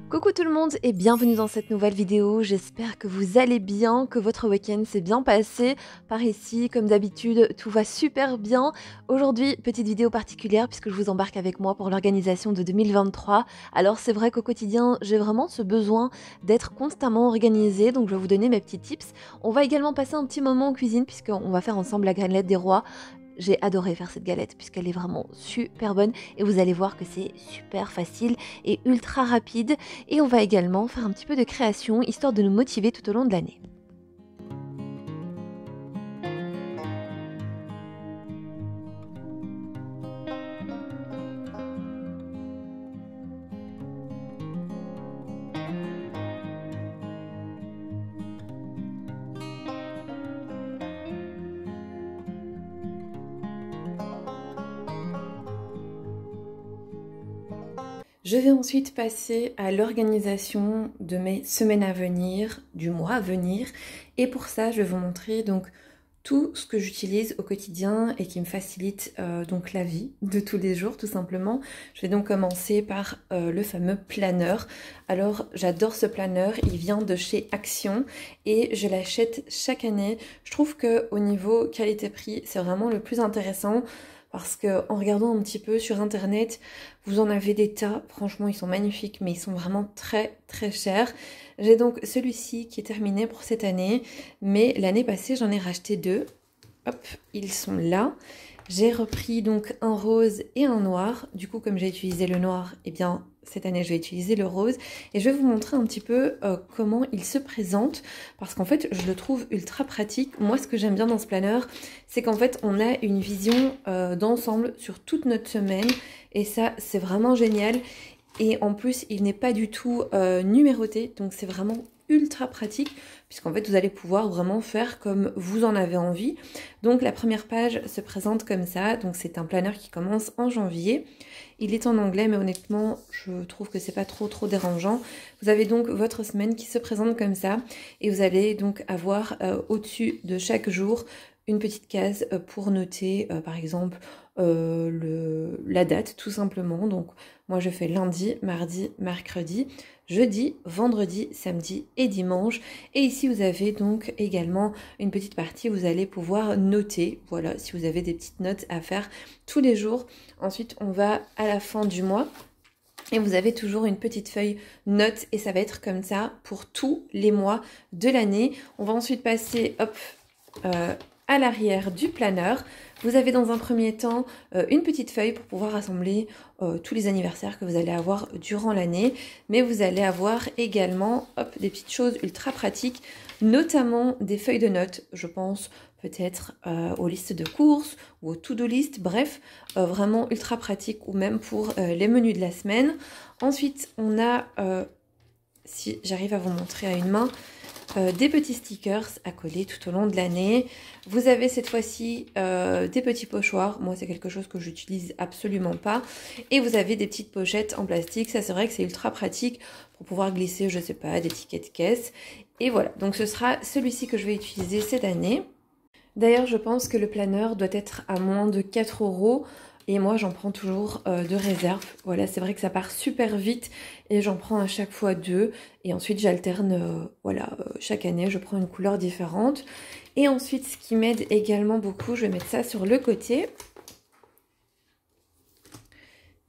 Coucou tout le monde et bienvenue dans cette nouvelle vidéo, j'espère que vous allez bien, que votre week-end s'est bien passé. Par ici, comme d'habitude, tout va super bien. Aujourd'hui, petite vidéo particulière puisque je vous embarque avec moi pour l'organisation de 2023. Alors c'est vrai qu'au quotidien, j'ai vraiment ce besoin d'être constamment organisée, donc je vais vous donner mes petits tips. On va également passer un petit moment en cuisine puisqu'on va faire ensemble la galette des rois. J'ai adoré faire cette galette puisqu'elle est vraiment super bonne et vous allez voir que c'est super facile et ultra rapide. Et on va également faire un petit peu de création histoire de nous motiver tout au long de l'année. Je vais ensuite passer à l'organisation de mes semaines à venir, du mois à venir. Et pour ça, je vais vous montrer donc tout ce que j'utilise au quotidien et qui me facilite donc la vie de tous les jours tout simplement. Je vais donc commencer par le fameux planeur. Alors j'adore ce planeur, il vient de chez Action et je l'achète chaque année. Je trouve que au niveau qualité-prix, c'est vraiment le plus intéressant. Parce qu'en regardant un petit peu sur internet, vous en avez des tas, franchement ils sont magnifiques mais ils sont vraiment très très chers. J'ai donc celui-ci qui est terminé pour cette année, mais l'année passée j'en ai racheté deux. Hop, ils sont là. J'ai repris donc un rose et un noir. Du coup, comme j'ai utilisé le noir, eh bien cette année je vais utiliser le rose. Et je vais vous montrer un petit peu comment il se présente. Parce qu'en fait, je le trouve ultra pratique. Moi, ce que j'aime bien dans ce planeur, c'est qu'en fait, on a une vision d'ensemble sur toute notre semaine. Et ça, c'est vraiment génial. Et en plus, il n'est pas du tout numéroté. Donc c'est vraiment ultra pratique puisqu'en fait vous allez pouvoir vraiment faire comme vous en avez envie. Donc la première page se présente comme ça, donc c'est un planeur qui commence en janvier. Il est en anglais mais honnêtement je trouve que c'est pas trop dérangeant. Vous avez donc votre semaine qui se présente comme ça et vous allez donc avoir au-dessus de chaque jour une petite case pour noter par exemple la date tout simplement. Donc moi je fais lundi, mardi, mercredi, jeudi, vendredi, samedi et dimanche. Et ici vous avez donc également une petite partie où vous allez pouvoir noter, voilà, si vous avez des petites notes à faire tous les jours. Ensuite on va à la fin du mois. Et vous avez toujours une petite feuille notes et ça va être comme ça pour tous les mois de l'année. On va ensuite passer hop, à l'arrière du planeur. Vous avez dans un premier temps une petite feuille pour pouvoir rassembler tous les anniversaires que vous allez avoir durant l'année. Mais vous allez avoir également hop, des petites choses ultra pratiques, notamment des feuilles de notes, je pense peut-être aux listes de courses ou aux to-do list, bref, vraiment ultra pratique ou même pour les menus de la semaine. Ensuite, on a, si j'arrive à vous montrer à une main, des petits stickers à coller tout au long de l'année. Vous avez cette fois-ci des petits pochoirs. Moi, c'est quelque chose que j'utilise absolument pas. Et vous avez des petites pochettes en plastique. Ça, c'est vrai que c'est ultra pratique pour pouvoir glisser, je sais pas, des tickets de caisse. Et voilà, donc ce sera celui-ci que je vais utiliser cette année. D'ailleurs, je pense que le planeur doit être à moins de 4 € et moi j'en prends toujours de réserve. Voilà, c'est vrai que ça part super vite et j'en prends à chaque fois 2 et ensuite j'alterne, voilà, chaque année je prends une couleur différente. Et ensuite, ce qui m'aide également beaucoup, je vais mettre ça sur le côté,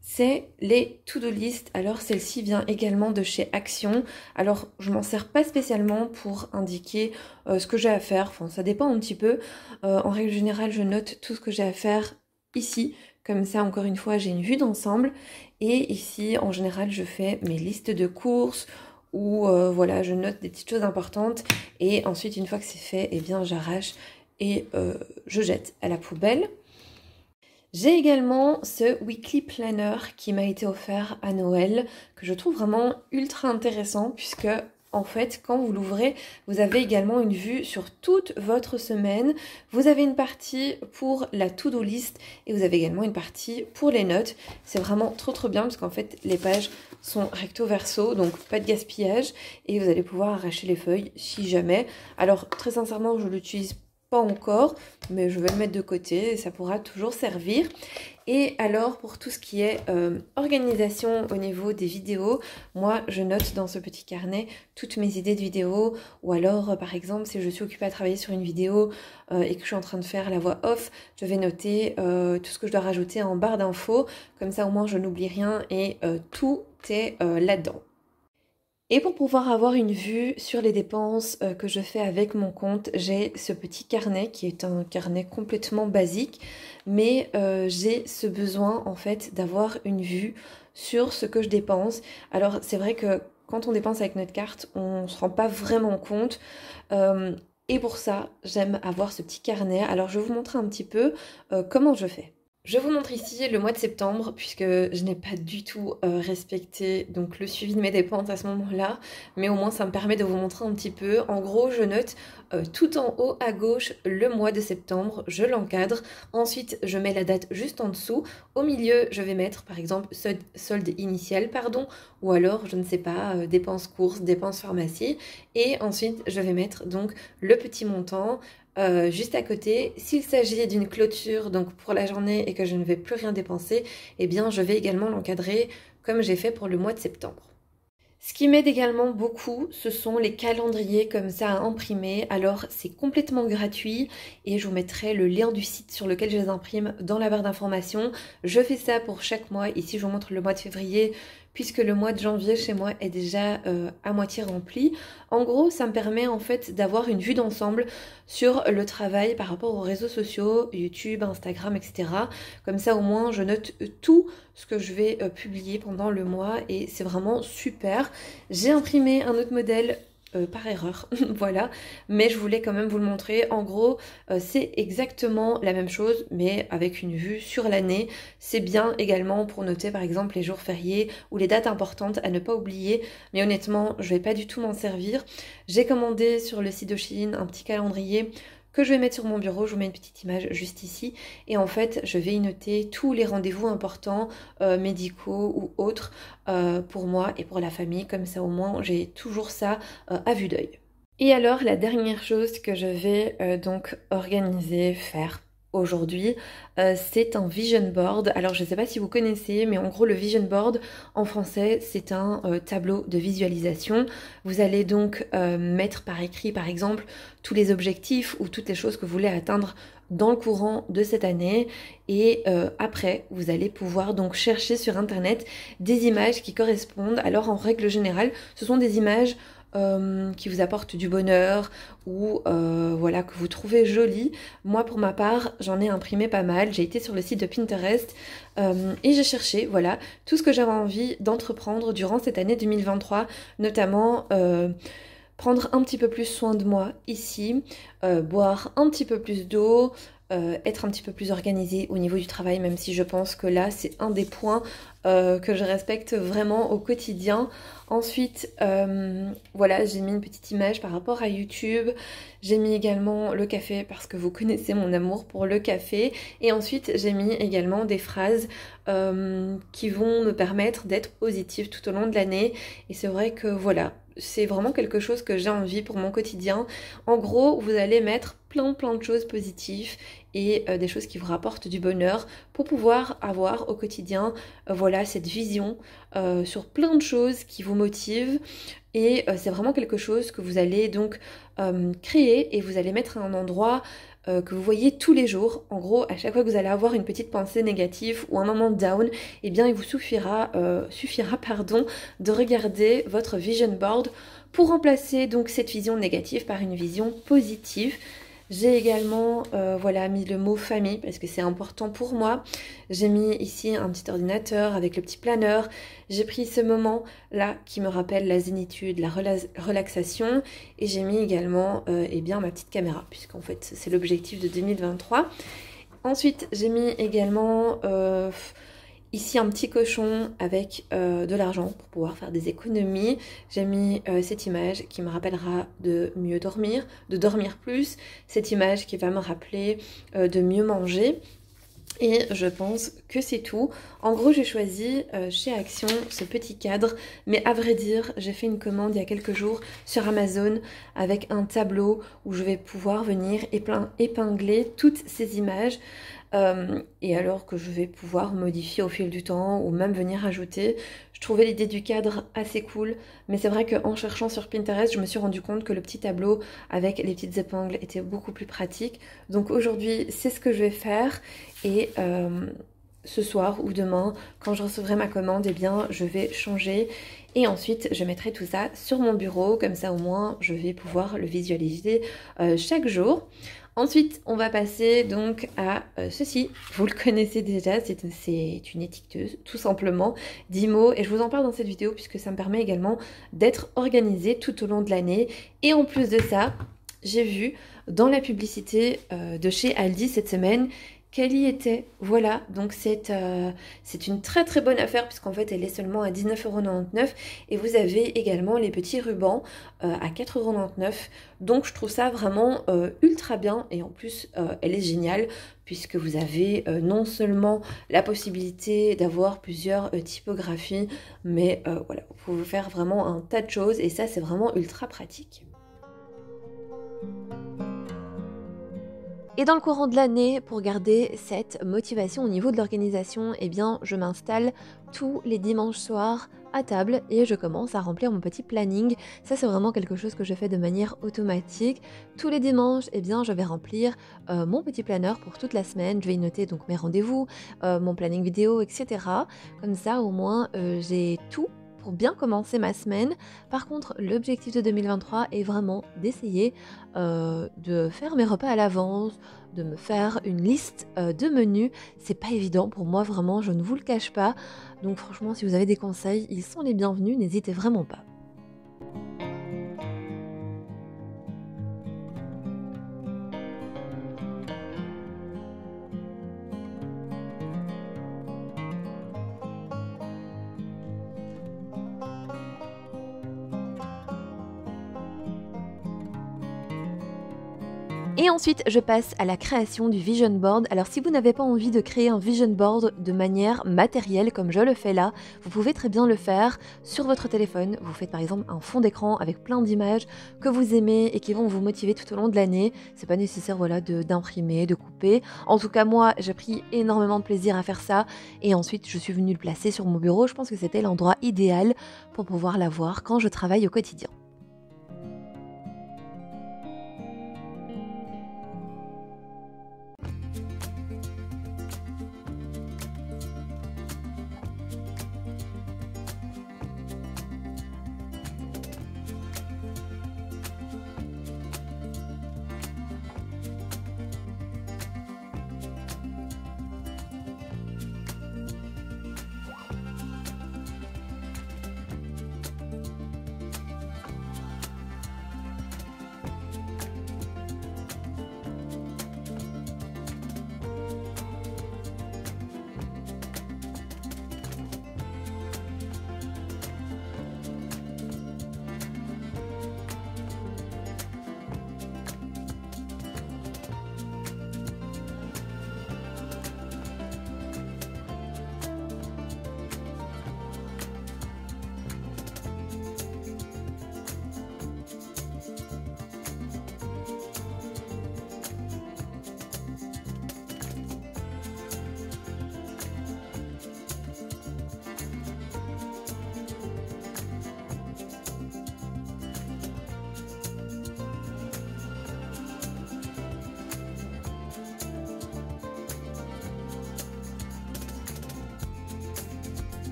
c'est les to-do list. Alors celle-ci vient également de chez Action. Alors je m'en sers pas spécialement pour indiquer ce que j'ai à faire, enfin ça dépend un petit peu. En règle générale je note tout ce que j'ai à faire ici, comme ça encore une fois j'ai une vue d'ensemble. Et ici en général je fais mes listes de courses ou voilà, je note des petites choses importantes et ensuite une fois que c'est fait, eh bien j'arrache et je jette à la poubelle. J'ai également ce Weekly Planner qui m'a été offert à Noël, que je trouve vraiment ultra intéressant puisque en fait quand vous l'ouvrez, vous avez également une vue sur toute votre semaine. Vous avez une partie pour la to-do list et vous avez également une partie pour les notes. C'est vraiment trop bien parce qu'en fait les pages sont recto verso, donc pas de gaspillage et vous allez pouvoir arracher les feuilles si jamais. Alors très sincèrement je l'utilise pas encore, mais je vais le mettre de côté et ça pourra toujours servir. Et alors pour tout ce qui est organisation au niveau des vidéos, moi je note dans ce petit carnet toutes mes idées de vidéos, ou alors par exemple si je suis occupée à travailler sur une vidéo et que je suis en train de faire la voix off, je vais noter tout ce que je dois rajouter en barre d'infos, comme ça au moins je n'oublie rien et tout est là-dedans. Et pour pouvoir avoir une vue sur les dépenses que je fais avec mon compte, j'ai ce petit carnet qui est un carnet complètement basique, mais j'ai ce besoin en fait d'avoir une vue sur ce que je dépense. Alors c'est vrai que quand on dépense avec notre carte, on ne se rend pas vraiment compte. Et pour ça, j'aime avoir ce petit carnet. Alors je vais vous montrer un petit peu comment je fais. Je vous montre ici le mois de septembre puisque je n'ai pas du tout respecté donc le suivi de mes dépenses à ce moment-là, mais au moins ça me permet de vous montrer un petit peu. En gros, je note tout en haut à gauche le mois de septembre, je l'encadre. Ensuite, je mets la date juste en dessous. Au milieu, je vais mettre par exemple solde initial, pardon, ou alors je ne sais pas, dépenses courses, dépenses pharmacie. Et ensuite, je vais mettre donc le petit montant. Juste à côté, s'il s'agit d'une clôture donc pour la journée et que je ne vais plus rien dépenser, eh bien je vais également l'encadrer comme j'ai fait pour le mois de septembre. Ce qui m'aide également beaucoup, ce sont les calendriers comme ça à imprimer. Alors c'est complètement gratuit et je vous mettrai le lien du site sur lequel je les imprime dans la barre d'informations. Je fais ça pour chaque mois. Ici je vous montre le mois de février puisque le mois de janvier chez moi est déjà à moitié rempli. En gros, ça me permet en fait d'avoir une vue d'ensemble sur le travail par rapport aux réseaux sociaux, YouTube, Instagram, etc. Comme ça au moins je note tout ce que je vais publier pendant le mois et c'est vraiment super. J'ai imprimé un autre modèle par erreur, voilà, mais je voulais quand même vous le montrer. En gros, c'est exactement la même chose, mais avec une vue sur l'année. C'est bien également pour noter par exemple les jours fériés ou les dates importantes à ne pas oublier, mais honnêtement, je vais pas du tout m'en servir. J'ai commandé sur le site de Shein un petit calendrier que je vais mettre sur mon bureau. Je vous mets une petite image juste ici et en fait je vais y noter tous les rendez-vous importants médicaux ou autres pour moi et pour la famille, comme ça au moins j'ai toujours ça à vue d'œil. Et alors la dernière chose que je vais donc organiser, faire aujourd'hui, c'est un vision board. Alors je ne sais pas si vous connaissez, mais en gros le vision board en français c'est un tableau de visualisation. Vous allez donc mettre par écrit par exemple tous les objectifs ou toutes les choses que vous voulez atteindre dans le courant de cette année et après vous allez pouvoir donc chercher sur internet des images qui correspondent. Alors en règle générale ce sont des images qui vous apportent du bonheur ou voilà, que vous trouvez jolies. Moi pour ma part j'en ai imprimé pas mal, j'ai été sur le site de Pinterest et j'ai cherché voilà tout ce que j'avais envie d'entreprendre durant cette année 2023, notamment prendre un petit peu plus soin de moi ici, boire un petit peu plus d'eau, être un petit peu plus organisée au niveau du travail, même si je pense que là c'est un des points que je respecte vraiment au quotidien. Ensuite, voilà, j'ai mis une petite image par rapport à YouTube. J'ai mis également le café parce que vous connaissez mon amour pour le café. Et ensuite, j'ai mis également des phrases qui vont me permettre d'être positive tout au long de l'année. Et c'est vrai que voilà, c'est vraiment quelque chose que j'ai envie pour mon quotidien. En gros, vous allez mettre plein de choses positives et des choses qui vous rapportent du bonheur pour pouvoir avoir au quotidien voilà, cette vision sur plein de choses qui vous motivent. Et c'est vraiment quelque chose que vous allez donc créer et vous allez mettre à un endroit que vous voyez tous les jours. En gros, à chaque fois que vous allez avoir une petite pensée négative ou un moment down, eh bien il vous suffira pardon, de regarder votre vision board pour remplacer donc cette vision négative par une vision positive. J'ai également voilà, mis le mot famille parce que c'est important pour moi. J'ai mis ici un petit ordinateur avec le petit planeur. J'ai pris ce moment là qui me rappelle la zénitude, la relaxation. Et j'ai mis également eh bien, ma petite caméra puisqu'en fait c'est l'objectif de 2023. Ensuite j'ai mis également ici un petit cochon avec de l'argent pour pouvoir faire des économies. J'ai mis cette image qui me rappellera de mieux dormir, de dormir plus. Cette image qui va me rappeler de mieux manger. Et je pense que c'est tout. En gros, j'ai choisi chez Action ce petit cadre, mais à vrai dire, j'ai fait une commande il y a quelques jours sur Amazon avec un tableau où je vais pouvoir venir épingler toutes ces images. et alors que je vais pouvoir modifier au fil du temps ou même venir ajouter. Je trouvais l'idée du cadre assez cool, mais c'est vrai qu'en cherchant sur Pinterest, je me suis rendu compte que le petit tableau avec les petites épingles était beaucoup plus pratique. Donc aujourd'hui, c'est ce que je vais faire et ce soir ou demain, quand je recevrai ma commande, eh bien, je vais changer et ensuite je mettrai tout ça sur mon bureau, comme ça au moins je vais pouvoir le visualiser chaque jour. Ensuite, on va passer donc à ceci. Vous le connaissez déjà, c'est une étiqueteuse, tout simplement, d'IMO. Et je vous en parle dans cette vidéo puisque ça me permet également d'être organisée tout au long de l'année. Et en plus de ça, j'ai vu dans la publicité de chez Aldi cette semaine qu'elle y était. Voilà, donc c'est une très très bonne affaire puisqu'en fait elle est seulement à 19,99 € et vous avez également les petits rubans à 4,99 €. Donc je trouve ça vraiment ultra bien et en plus elle est géniale puisque vous avez non seulement la possibilité d'avoir plusieurs typographies, mais voilà, vous pouvez faire vraiment un tas de choses et ça c'est vraiment ultra pratique. Et dans le courant de l'année, pour garder cette motivation au niveau de l'organisation, eh bien, je m'installe tous les dimanches soirs à table et je commence à remplir mon petit planning. Ça, c'est vraiment quelque chose que je fais de manière automatique. Tous les dimanches, eh bien, je vais remplir mon petit planeur pour toute la semaine. Je vais y noter donc mes rendez-vous, mon planning vidéo, etc. Comme ça, au moins, j'ai tout pour bien commencer ma semaine. Par contre, l'objectif de 2023 est vraiment d'essayer de faire mes repas à l'avance, de me faire une liste de menus. C'est pas évident pour moi, vraiment, je ne vous le cache pas. Donc franchement, si vous avez des conseils, ils sont les bienvenus, n'hésitez vraiment pas. Et ensuite, je passe à la création du vision board. Alors si vous n'avez pas envie de créer un vision board de manière matérielle comme je le fais là, vous pouvez très bien le faire sur votre téléphone. Vous faites par exemple un fond d'écran avec plein d'images que vous aimez et qui vont vous motiver tout au long de l'année. C'est pas nécessaire voilà, d'imprimer, de couper. En tout cas moi, j'ai pris énormément de plaisir à faire ça et ensuite je suis venue le placer sur mon bureau. Je pense que c'était l'endroit idéal pour pouvoir l'avoir quand je travaille au quotidien.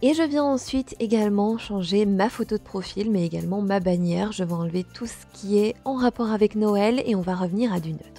Et je viens ensuite également changer ma photo de profil, mais également ma bannière. Je vais enlever tout ce qui est en rapport avec Noël et on va revenir à du neutre.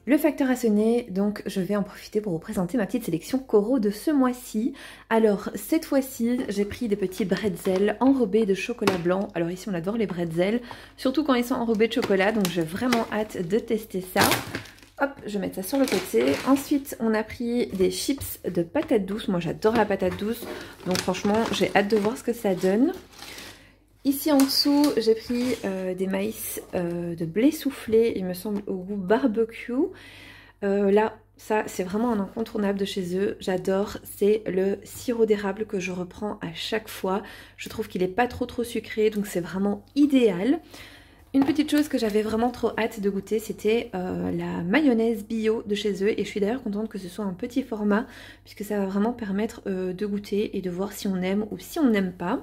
Le facteur a sonné, donc je vais en profiter pour vous présenter ma petite sélection coraux de ce mois-ci. Alors cette fois-ci, j'ai pris des petits bretzels enrobés de chocolat blanc. Alors ici on adore les bretzels, surtout quand ils sont enrobés de chocolat, donc j'ai vraiment hâte de tester ça. Hop, je vais mettre ça sur le côté. Ensuite, on a pris des chips de patates douces. Moi, j'adore la patate douce. Donc franchement, j'ai hâte de voir ce que ça donne. Ici en dessous, j'ai pris des maïs de blé soufflé, il me semble au goût barbecue. Là, ça c'est vraiment un incontournable de chez eux, j'adore, c'est le sirop d'érable que je reprends à chaque fois. Je trouve qu'il n'est pas trop sucré, donc c'est vraiment idéal. Une petite chose que j'avais vraiment trop hâte de goûter, c'était la mayonnaise bio de chez eux. Et je suis d'ailleurs contente que ce soit un petit format, puisque ça va vraiment permettre de goûter et de voir si on aime ou si on n'aime pas.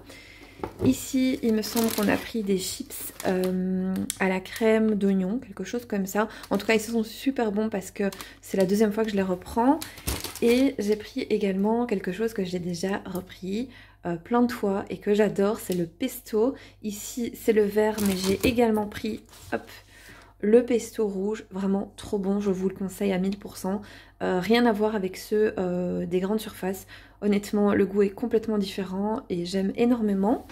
Ici, il me semble qu'on a pris des chips à la crème d'oignon, quelque chose comme ça. En tout cas, ils sont super bons parce que c'est la deuxième fois que je les reprends. Et j'ai pris également quelque chose que j'ai déjà repris plein de fois et que j'adore, c'est le pesto. Ici, c'est le vert, mais j'ai également pris le pesto rouge, vraiment trop bon, je vous le conseille à 1000%. Rien à voir avec ceux des grandes surfaces. Honnêtement, le goût est complètement différent et j'aime énormément.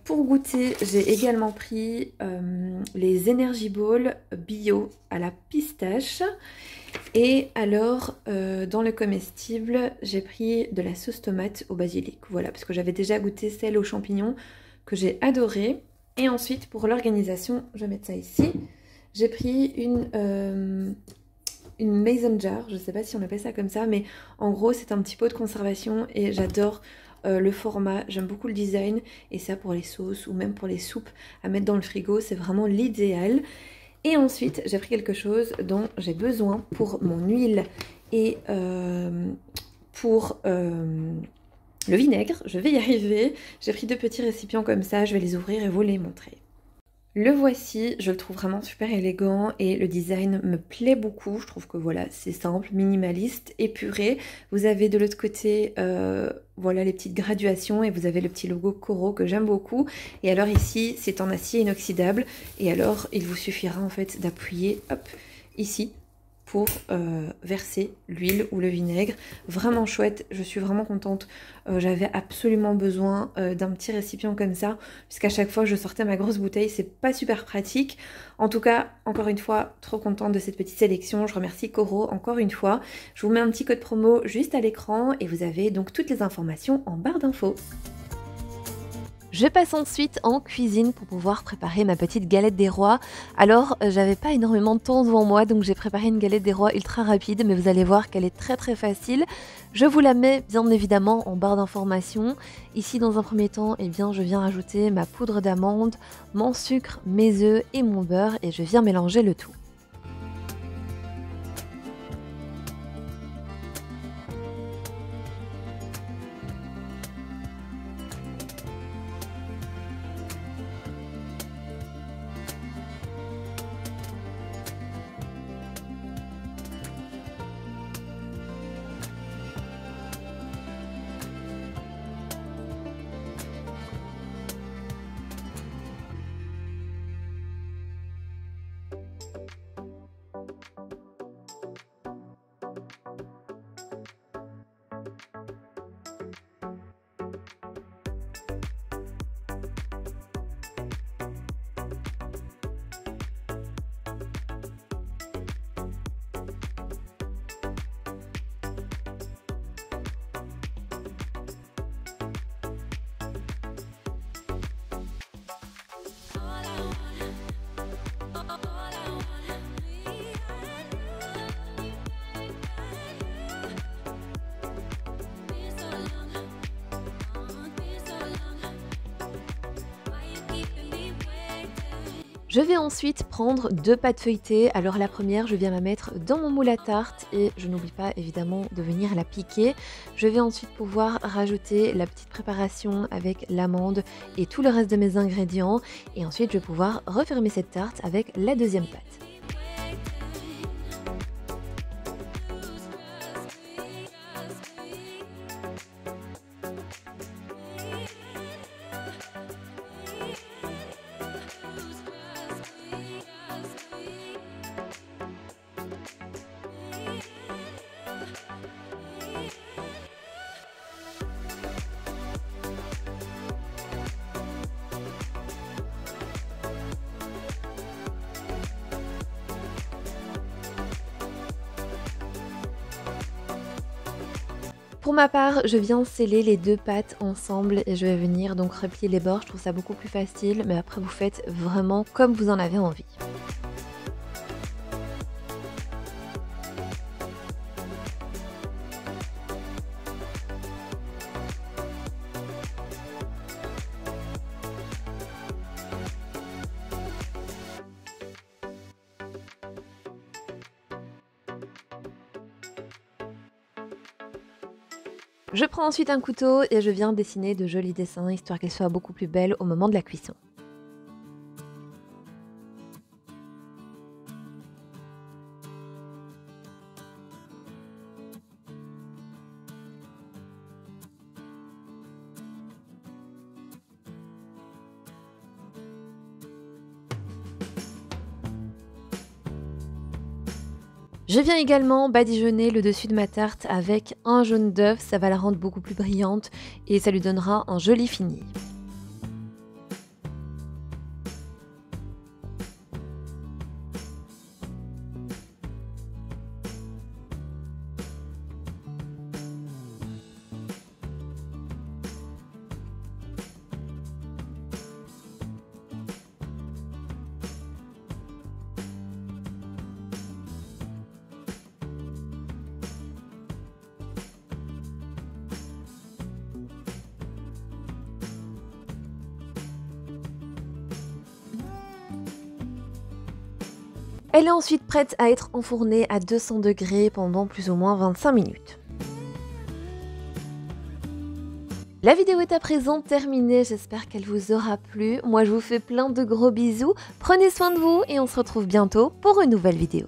Pour goûter, j'ai également pris les Energy Balls bio à la pistache. Et alors, dans le comestible, j'ai pris de la sauce tomate au basilic. Voilà, parce que j'avais déjà goûté celle aux champignons que j'ai adoré. Et ensuite, pour l'organisation, je vais mettre ça ici. J'ai pris une mason jar, je ne sais pas si on appelle ça comme ça, mais en gros, c'est un petit pot de conservation et j'adore le format. J'aime beaucoup le design et ça pour les sauces ou même pour les soupes à mettre dans le frigo, c'est vraiment l'idéal. Et ensuite, j'ai pris quelque chose dont j'ai besoin pour mon huile et pour le vinaigre. Je vais y arriver. J'ai pris 2 petits récipients comme ça, je vais les ouvrir et vous les montrer. Le voici, je le trouve vraiment super élégant et le design me plaît beaucoup. Je trouve que voilà, c'est simple, minimaliste, épuré. Vous avez de l'autre côté, voilà les petites graduations et vous avez le petit logo Coro que j'aime beaucoup. Et alors ici, c'est en acier inoxydable et alors il vous suffira en fait d'appuyer, hop, ici pour verser l'huile ou le vinaigre. Vraiment chouette, je suis vraiment contente. J'avais absolument besoin d'un petit récipient comme ça, puisqu'à chaque fois je sortais ma grosse bouteille, c'est pas super pratique. En tout cas, encore une fois, trop contente de cette petite sélection. Je remercie Coro encore une fois. Je vous mets un petit code promo juste à l'écran et vous avez donc toutes les informations en barre d'infos. Je passe ensuite en cuisine pour pouvoir préparer ma petite galette des rois. Alors, j'avais pas énormément de temps devant moi, donc j'ai préparé une galette des rois ultra rapide, mais vous allez voir qu'elle est très facile. Je vous la mets bien évidemment en barre d'informations. Ici, dans un premier temps, eh bien, je viens rajouter ma poudre d'amande, mon sucre, mes œufs et mon beurre, et je viens mélanger le tout. Je vais ensuite prendre 2 pâtes feuilletées. Alors la première, je viens la mettre dans mon moule à tarte et je n'oublie pas évidemment de venir la piquer. Je vais ensuite pouvoir rajouter la petite préparation avec l'amande et tout le reste de mes ingrédients. Et ensuite, je vais pouvoir refermer cette tarte avec la deuxième pâte. Pour ma part, je viens sceller les deux pâtes ensemble et je vais venir donc replier les bords. Je trouve ça beaucoup plus facile, mais après vous faites vraiment comme vous en avez envie. Je prends ensuite un couteau et je viens dessiner de jolis dessins, histoire qu'elles soient beaucoup plus belles au moment de la cuisson. Je viens également badigeonner le dessus de ma tarte avec un jaune d'œuf, ça va la rendre beaucoup plus brillante et ça lui donnera un joli fini. Elle est ensuite prête à être enfournée à 200 degrés pendant plus ou moins 25 minutes. La vidéo est à présent terminée, j'espère qu'elle vous aura plu. Moi je vous fais plein de gros bisous, prenez soin de vous et on se retrouve bientôt pour une nouvelle vidéo.